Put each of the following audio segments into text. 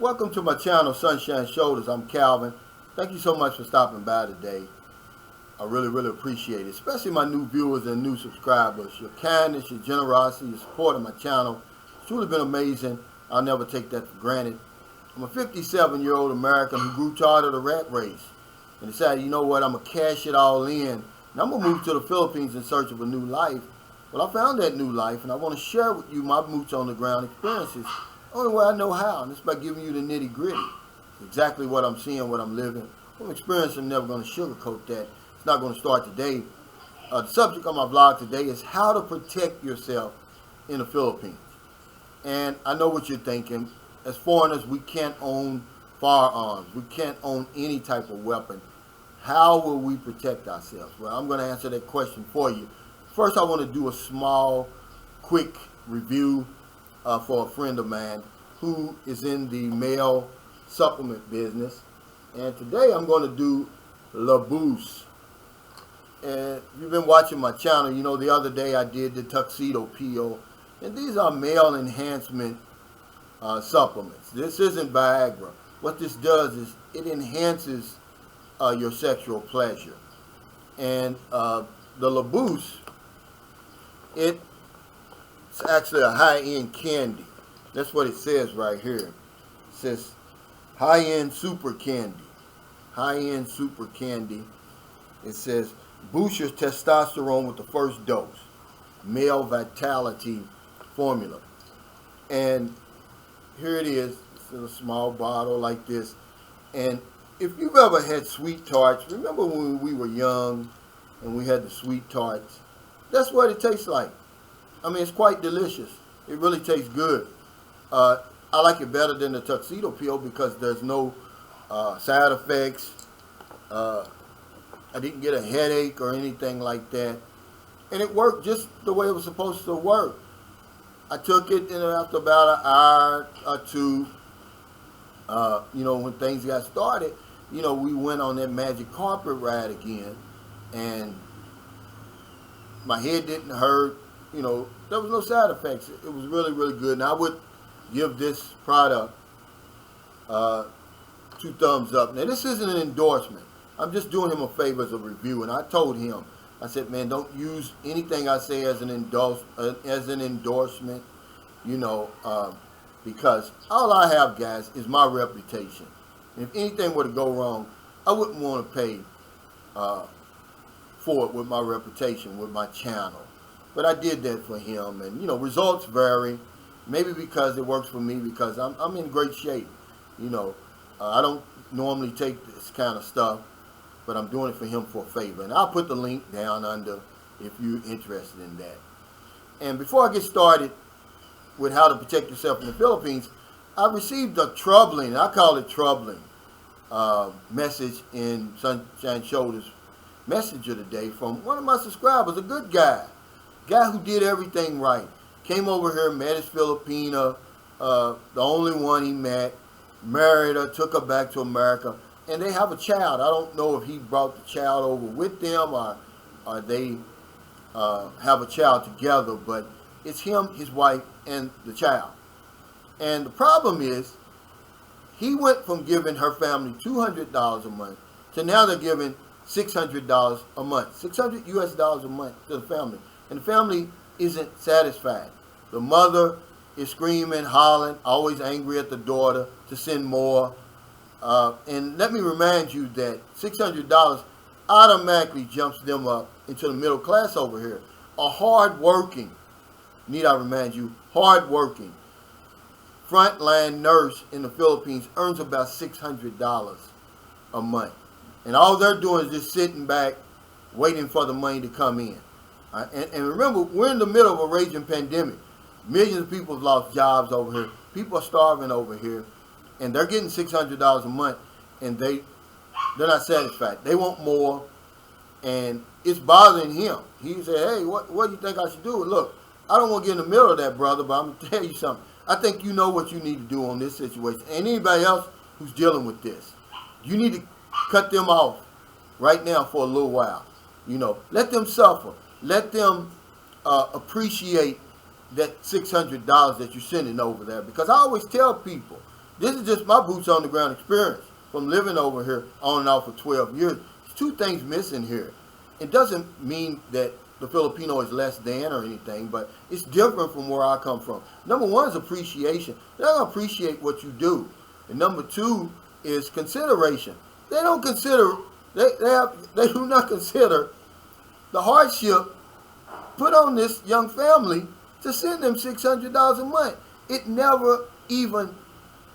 Welcome to my channel, Sunshine Shoulders. I'm Calvin. Thank you so much for stopping by today. I really appreciate it, especially my new viewers and new subscribers. Your kindness, your generosity, your support of my channel. It's truly been amazing. I'll never take that for granted. I'm a 57-year-old American who grew tired of the rat race and decided, you know what, I'm going to cash it all in. And I'm going to move to the Philippines in search of a new life. Well, I found that new life, and I want to share with you my boots on the ground experiences. Only way I know how, and it's by giving you the nitty gritty. Exactly what I'm seeing, what I'm living. I'm experiencing, I'm never going to sugarcoat that. It's not going to start today. The subject of my vlog today is how to protect yourself in the Philippines. And I know what you're thinking. As foreigners, we can't own firearms. We can't own any type of weapon. How will we protect ourselves? Well, I'm going to answer that question for you. First, I want to do a small, quick review for a friend of mine who is in the male supplement business. And today I'm going to do La Boost. And if you've been watching my channel, you know the other day I did the tuxedo peel. And these are male enhancement supplements. This isn't Viagra. What this does is it enhances your sexual pleasure. And the La Boost, it's actually a high-end candy. That's what it says right here. It says high-end super candy. High-end super candy. It says boost your testosterone with the first dose. Male vitality formula. And here it is. It's in a small bottle like this. And if you've ever had sweet tarts, remember when we were young and we had the sweet tarts? That's what it tastes like. I mean, it's quite delicious. It really tastes good. I like it better than the tuxedo peel because there's no side effects. I didn't get a headache or anything like that. And it worked just the way it was supposed to work. I took it, and after about an hour or two, when things got started, we went on that magic carpet ride again. And my head didn't hurt. There was no side effects. It was really good. And I would give this product 2 thumbs up. Now, this isn't an endorsement. I'm just doing him a favor as a review. And I told him, I said, man, don't use anything I say as an endorsement, because all I have, guys, is my reputation. And if anything were to go wrong, I wouldn't want to pay for it with my reputation, with my channel. But I did that for him, and results vary. Maybe because it works for me, because I'm in great shape. I don't normally take this kind of stuff, but I'm doing it for him for a favor. And I'll put the link down under if you're interested in that. And before I get started with how to protect yourself in the Philippines, I received a troubling, I call it troubling, message in Sunshine Shoulders Messenger today from one of my subscribers, a good guy who did everything right. Came over here, met his Filipina, the only one he met, married her, took her back to America, and they have a child. I don't know if he brought the child over with them or they have a child together, but it's him, his wife, and the child. And the problem is, he went from giving her family $200 a month to now they're giving $600 a month, $600 US a month to the family. And the family isn't satisfied. The mother is screaming, hollering, always angry at the daughter to send more. And let me remind you that $600 automatically jumps them up into the middle class over here. A hard-working, need I remind you, hard-working frontline nurse in the Philippines earns about $600 a month. And all they're doing is just sitting back, waiting for the money to come in. And remember, we're in the middle of a raging pandemic. Millions of people have lost jobs over here. People are starving over here. And they're getting $600 a month. And they're not satisfied. They want more. And it's bothering him. He said, hey, what do you think I should do? Look, I don't want to get in the middle of that, brother, but I'm going to tell you something. I think you know what you need to do on this situation. And anybody else who's dealing with this, you need to cut them off right now for a little while. Let them suffer. Let them appreciate that $600 that you're sending over there. Because I always tell people, This is just my boots on the ground experience from living over here on and off for 12 years. There's two things missing here. It doesn't mean that the Filipino is less than or anything, but it's different from where I come from. Number one is appreciation. They're going to appreciate what you do. And number two is consideration. They don't consider, they do not consider the hardship put on this young family to send them $600 a month. It never even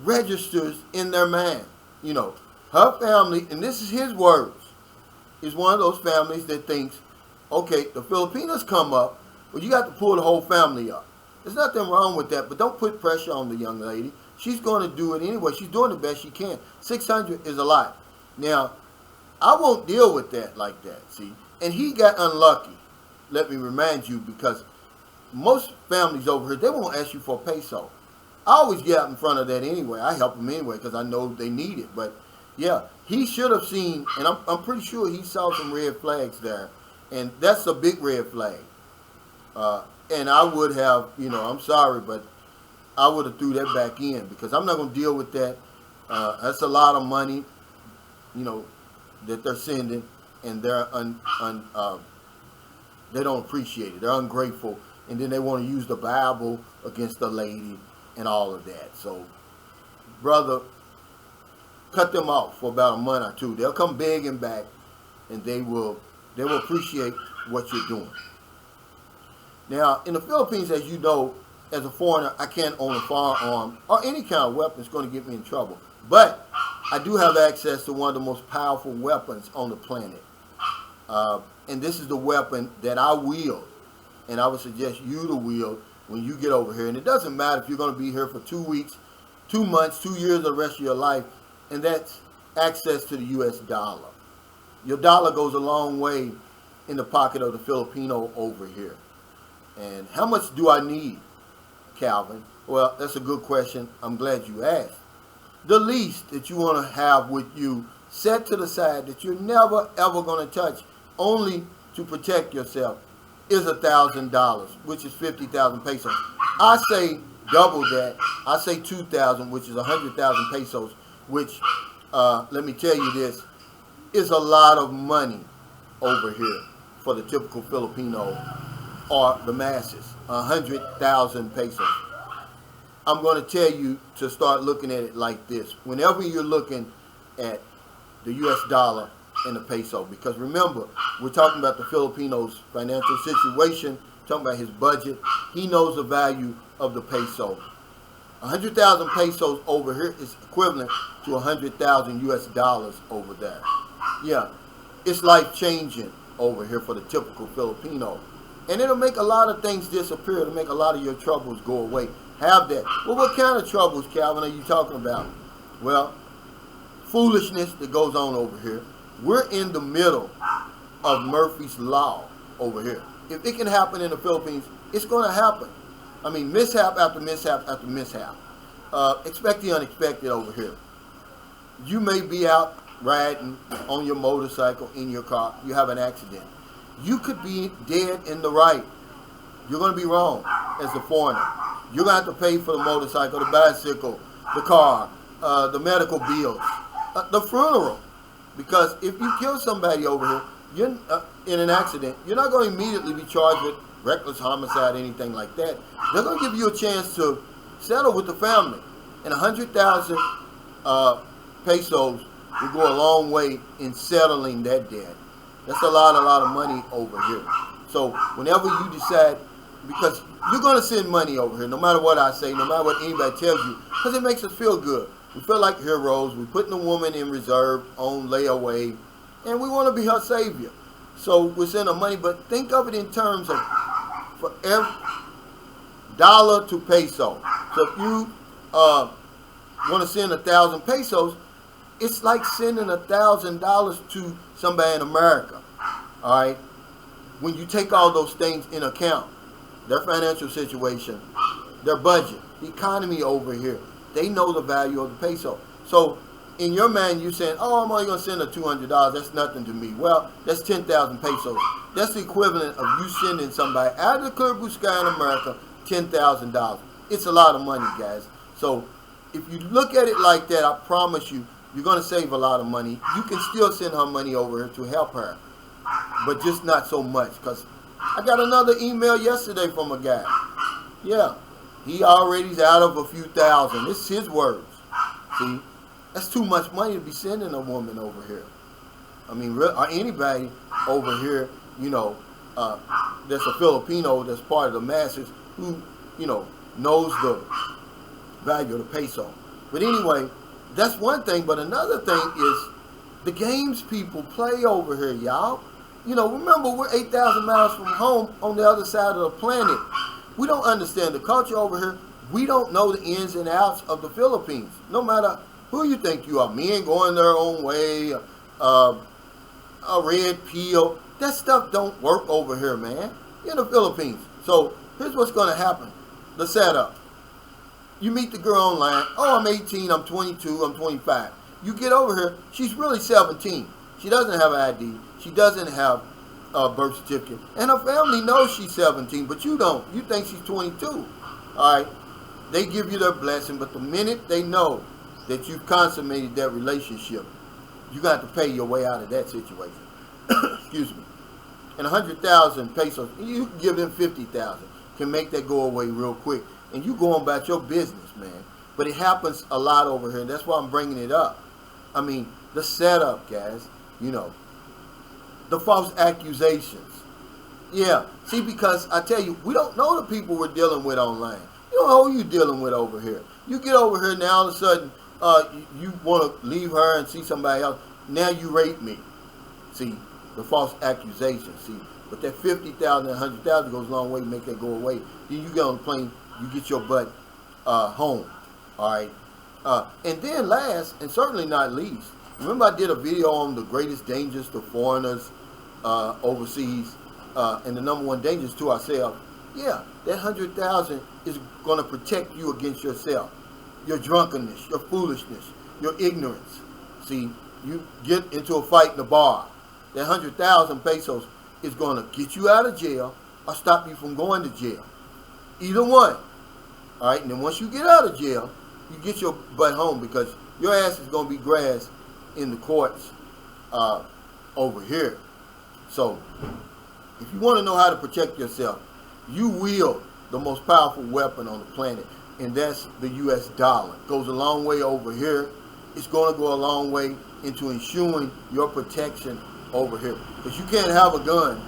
registers in their mind. You know, her family, and this is his words, is one of those families that thinks, okay, the Filipinos come up, well, you got to pull the whole family up. There's nothing wrong with that, but don't put pressure on the young lady. She's going to do it anyway. She's doing the best she can. 600 is a lot. Now, I won't deal with that like that, see? And he got unlucky, let me remind you, because most families over here, they won't ask you for a peso. I always get out in front of that anyway. I help them anyway because I know they need it. But, yeah, he should have seen, and I'm pretty sure he saw some red flags there. And that's a big red flag. And I would have, you know, I'm sorry, but I would have threw that back in because I'm not going to deal with that. That's a lot of money, you know, that they're sending, and they're they don't appreciate it. They're ungrateful, and then they want to use the Bible against the lady and all of that. So, brother, cut them off for about a month or two. They'll come begging back, and they will appreciate what you're doing. Now, in the Philippines, as you know, as a foreigner, I can't own a firearm or any kind of weapon that's going to get me in trouble. But I do have access to one of the most powerful weapons on the planet. And this is the weapon that I wield. And I would suggest you to wield when you get over here. And it doesn't matter if you're going to be here for 2 weeks, 2 months, 2 years, or the rest of your life. And that's access to the U.S. dollar. Your dollar goes a long way in the pocket of the Filipino over here. And how much do I need, Calvin? Well, that's a good question. I'm glad you asked. The least that you want to have with you set to the side that you're never ever going to touch, only to protect yourself, is $1,000, which is 50,000 pesos. I say double that. I say 2,000, which is 100,000 pesos, which, let me tell you this, is a lot of money over here for the typical Filipino or the masses. 100,000 pesos. I'm going to tell you to start looking at it like this. Whenever you're looking at the U.S. dollar and the peso, because remember, we're talking about the Filipino's financial situation, talking about his budget. He knows the value of the peso. 100,000 pesos over here is equivalent to 100,000 U.S. dollars over there. Yeah, it's life-changing over here for the typical Filipino. And it'll make a lot of things disappear. It'll make a lot of your troubles go away. Have that. Well, what kind of troubles, Calvin, are you talking about? Well, foolishness that goes on over here. We're in the middle of Murphy's Law over here. If it can happen in the Philippines, it's going to happen. I mean, mishap after mishap after mishap. Expect the unexpected over here. You may be out riding on your motorcycle, in your car. You have an accident. You could be dead in the right. You're going to be wrong as a foreigner. You're going to have to pay for the motorcycle, the bicycle, the car, the medical bills, the funeral. Because if you kill somebody over here, you're in an accident, you're not going to immediately be charged with reckless homicide, anything like that. They're going to give you a chance to settle with the family. And 100,000 pesos will go a long way in settling that debt. That's a lot of money over here. So whenever you decide, because you're going to send money over here, no matter what I say, no matter what anybody tells you, because it makes us feel good. We feel like heroes. We're putting the woman in reserve, on layaway, and we want to be her savior. So we're sending her money, but think of it in terms of for every dollar to peso. So if you want to send 1,000 pesos, it's like sending $1,000 to somebody in America. All right, when you take all those things in account, their financial situation, their budget, the economy over here, they know the value of the peso. So in your mind, you're saying, oh, I'm only going to send her $200. That's nothing to me. Well, that's 10,000 pesos. That's the equivalent of you sending somebody out of the clear blue sky in America $10,000. It's a lot of money, guys. So if you look at it like that, I promise you, you're going to save a lot of money. You can still send her money over here to help her, but just not so much. Because I got another email yesterday from a guy. Yeah, he already's out of a few thousand. This is his words. See, that's too much money to be sending a woman over here. I mean, or anybody over here, you know, that's a Filipino, that's part of the masses, who, you know, knows the value of the peso. But anyway, that's one thing. But another thing is the games people play over here, y'all. You know, remember, we're 8,000 miles from home on the other side of the planet. We don't understand the culture over here. We don't know the ins and outs of the Philippines. No matter who you think you are, men going their own way, a red pill, that stuff don't work over here, man. In the Philippines. So here's what's going to happen. The setup. You meet the girl online. Oh, I'm 18, I'm 22, I'm 25. You get over here, she's really 17. She doesn't have an ID. She doesn't have a birth certificate. And her family knows she's 17, but you don't. You think she's 22. All right? They give you their blessing, but the minute they know that you've consummated that relationship, you got to pay your way out of that situation. Excuse me. And 100,000 pesos, you can give them 50,000, can make that go away real quick. And you go on about your business, man. But it happens a lot over here. That's why I'm bringing it up. I mean, the setup, guys, you know, the false accusations. Yeah, see, because I tell you, we don't know the people we're dealing with online. You don't know who you're dealing with over here. You get over here now, all of a sudden, you want to leave her and see somebody else. Now you rape me. See, the false accusation. See, but that 50,000 and 100,000 goes a long way to make that go away. Then you get on the plane, you get your butt home. All right. And then last, and certainly not least, remember I did a video on the greatest dangers to foreigners overseas, and the number one dangers to ourselves. Yeah, that 100,000 is going to protect you against yourself, your drunkenness, your foolishness, your ignorance. See, you get into a fight in the bar. That 100,000 pesos is going to get you out of jail or stop you from going to jail. Either one. All right, and then once you get out of jail, you get your butt home, because your ass is going to be grass in the courts over here. So, if you want to know how to protect yourself, you wield the most powerful weapon on the planet, and that's the U.S. dollar. It goes a long way over here. It's going to go a long way into ensuring your protection over here. Because you can't have a gun.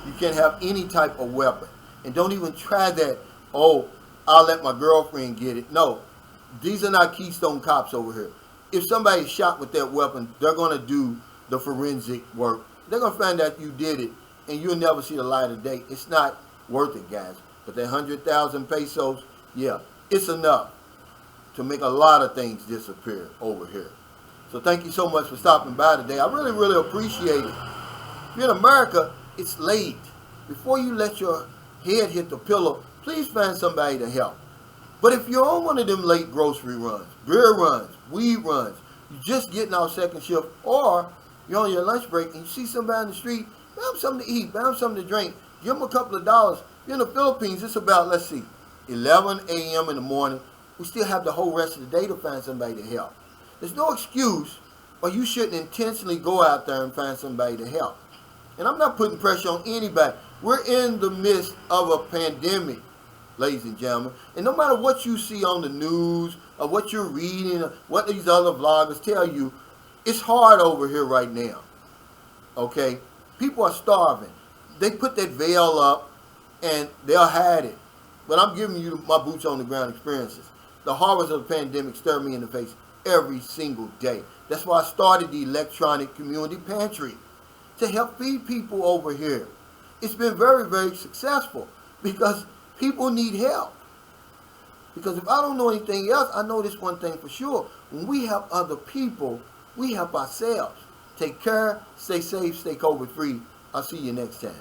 You can't have any type of weapon. And don't even try that, oh, I'll let my girlfriend get it. No, these are not Keystone cops over here. If somebody's shot with that weapon, they're going to do the forensic work. They're going to find out you did it, and you'll never see the light of day. It's not worth it, guys. But that 100,000 pesos, yeah, it's enough to make a lot of things disappear over here. So thank you so much for stopping by today. I really, really appreciate it. If you're in America, it's late. Before you let your head hit the pillow, please find somebody to help. But if you're on one of them late grocery runs, beer runs, weed runs, you're just getting off second shift, or you're on your lunch break and you see somebody in the street, buy them something to eat, buy them something to drink, give them a couple of dollars. If you're in the Philippines, it's about, let's see, 11 a.m. in the morning. We still have the whole rest of the day to find somebody to help. There's no excuse, or you shouldn't intentionally go out there and find somebody to help. And I'm not putting pressure on anybody. We're in the midst of a pandemic, ladies and gentlemen. And no matter what you see on the news, or what you're reading, or what these other vloggers tell you, it's hard over here right now. Okay? People are starving. They put that veil up, and they'll hide it. But I'm giving you my boots on the ground experiences. The horrors of the pandemic stare me in the face every single day. That's why I started the electronic community pantry, to help feed people over here. It's been very, very successful because people need help. Because if I don't know anything else, I know this one thing for sure. When we help other people, we help ourselves. Take care, stay safe, stay COVID free. I'll see you next time.